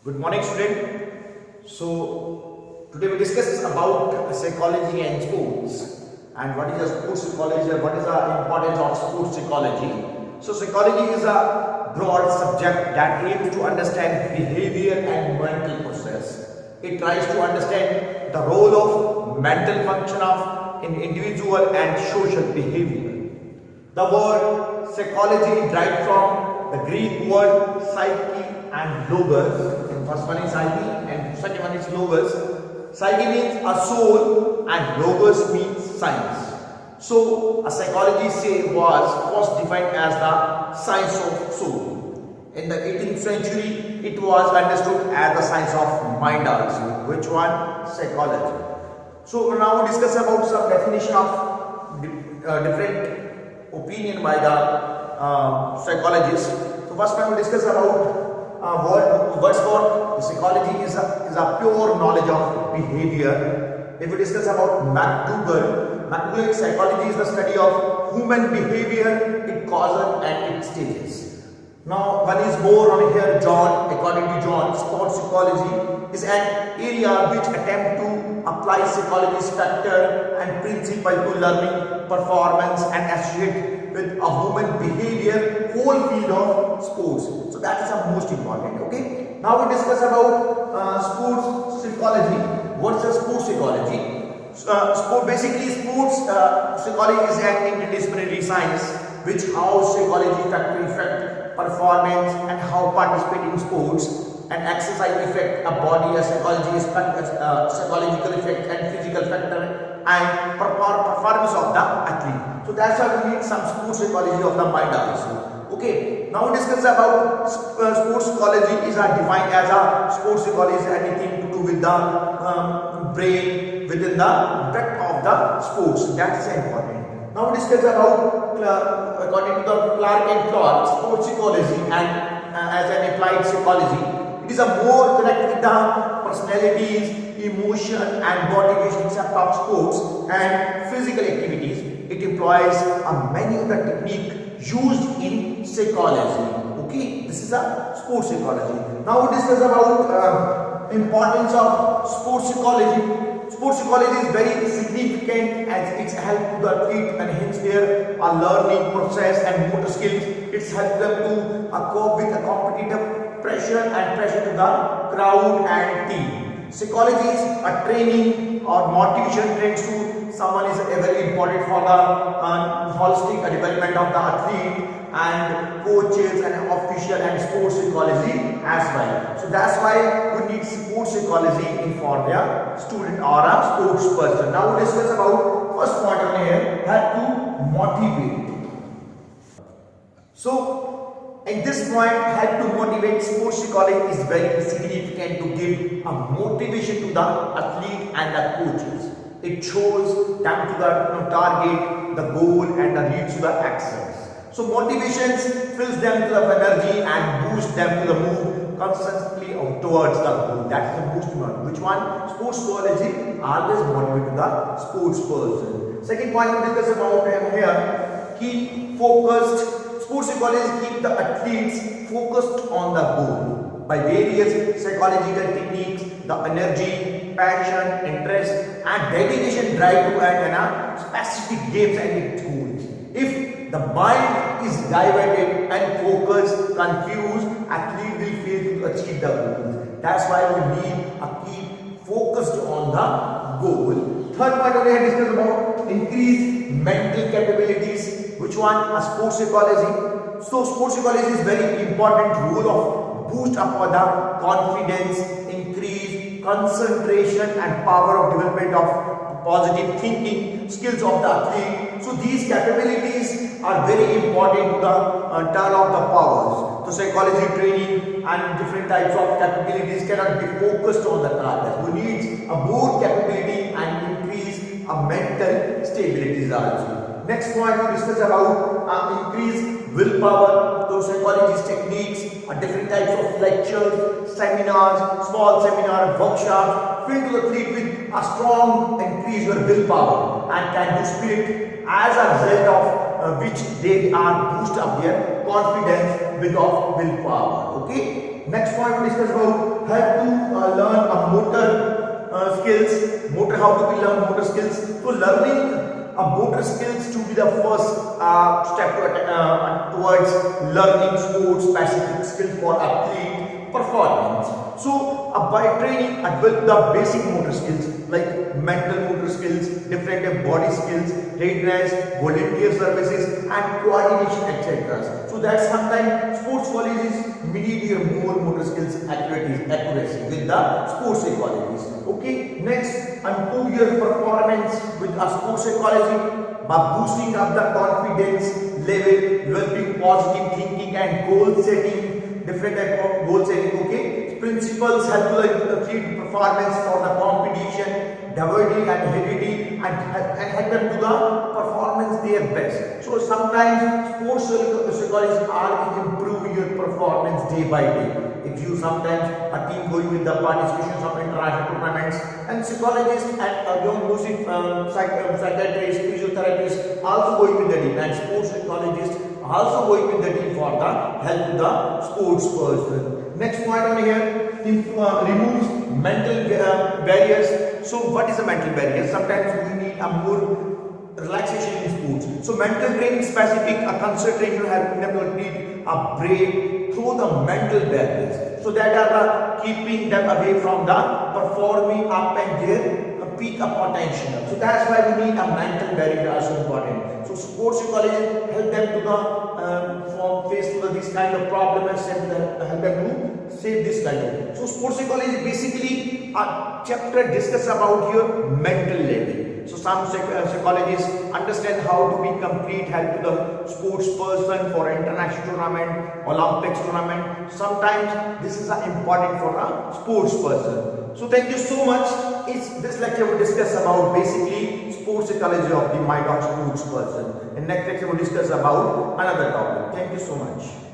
Good morning, student. So today we discuss about psychology and sports, and what is a sports psychology, and what is the importance of sports psychology. So psychology is a broad subject that aims to understand behavior and mental process. It tries to understand the role of mental function of an individual and social behavior. The word psychology derived from the Greek word psyche and logos. First one is psyche and second one is logos. Psyche means a soul and logos means science. So a psychology was first defined as the science of soul. In the 18th century, it was understood as the science of mind also. Which one? Psychology. So now we discuss about some definition of different opinion by the psychologists. So first time we discuss about words for psychology is a pure knowledge of behavior. If we discuss about McDougall psychology is the study of human behavior, its causes and its stages. Now one is more on here. According to John, sports psychology is an area which attempt to apply psychology's factor and principle to learning, performance and associate with a human behavior, whole field of sports. So that is the most important. Okay. Now we discuss about sports psychology. What is sports psychology? Basically, sports psychology is an interdisciplinary science which how psychology factor effect performance and how participate in sports and exercise effect a body, a psychology psychological effect and physical factor and performance of the athlete. So that's why we need some sports psychology of the mind also. Okay, now discuss about sports psychology is defined as a sports psychology is anything to do with the brain within the breadth of the sports. That is important. Now discuss about according to the Clark and Clark sports psychology and as an applied psychology. It is a more connected with the personalities, emotion and motivation of sports and physical activities. It employs many of the technique used in psychology. Okay, this is a sports psychology. Now we discuss about importance of sports psychology. Sports psychology is very significant as it helps the athlete enhance their learning process and motor skills. It helps them to cope with a competitive pressure and pressure to the crowd and team. Psychology is a training or motivation trains to someone is very important for the holistic development of the athlete and coaches and official and sports psychology as well. So that's why we need sports psychology for their student or a sports person. Now we discuss about first point on here, how to motivate. So at this point, how to motivate sports psychology is very significant to give a motivation to the athlete and the coaches. It shows them to the target, the goal and the leads to the actions. So motivations fills them to the energy and boosts them to the move constantly towards the goal. That is the most important. Which one? Sports psychology always motivate the sports person. Second point we discuss about here, keep focused. Sports psychology keep the athletes focused on the goal by various psychological techniques. The energy, passion, interest and dedication drive to a specific games and its goals. If the mind is diverted and focused, confused, athlete will fail to achieve the goals. That's why we need to keep focused on the goal. Third point we have discussed about increase mental capabilities. Which one? A sports psychology. So sports psychology is very important role of boost up the confidence, increase concentration and power of development of positive thinking skills of the athlete. So these capabilities are very important to the turn of the powers. So psychology training and different types of capabilities cannot be focused on the target. We need a more capability and increase a mental stability also. Next point we discuss about increase willpower. So psychology techniques, different types of lectures, seminars, small seminar, workshops, fill to the athlete with a strong increase your willpower and can do spirit as a result of which they are boost up their confidence with of willpower. Okay. Next point we discuss about help to learn a motor skills, how to be learn motor skills. So learning motor skills to be the first step towards learning sports specific skills for athlete performance. So by training with the basic motor skills like mental motor skills, different body skills, readiness, volunteer services and coordination, etc. So that sometimes sports colleges need more motor skills accuracy with the sports psychologies. Okay, next, improve your performance with a sports psychology by boosting up the confidence level, developing positive thinking and goal setting, different type of goal setting. Okay, principles help to achieve performance for the competition, diversity and heredity, and help them to the performance their best. So sometimes sports psychologists are improving your performance day by day. If you sometimes a team going with the participations of international tournaments, and psychologists and psychiatrists, physiotherapists also going with the team, and sports psychologists also going with the team for the help to the sports person. Next point on here, removes mental barriers. So what is a mental barrier? Sometimes we need a more relaxation in sports. So mental training specific, a concentration helping them to need a break through the mental barriers. So that are keeping them away from the performing up and their peak of potential. So that's why we need a mental barrier also important. So sports psychology help them to the face to this kind of problems and help them to save this kind of. So sports psychology basically a chapter discuss about your mental level. So some psychologists understand how to be complete help to the sports person for international tournament, Olympics tournament. Sometimes this is important for a sports person. So thank you so much. This lecture will discuss about basically sports psychology of the mind of sports person. In next lecture we'll discuss about another topic. Thank you so much.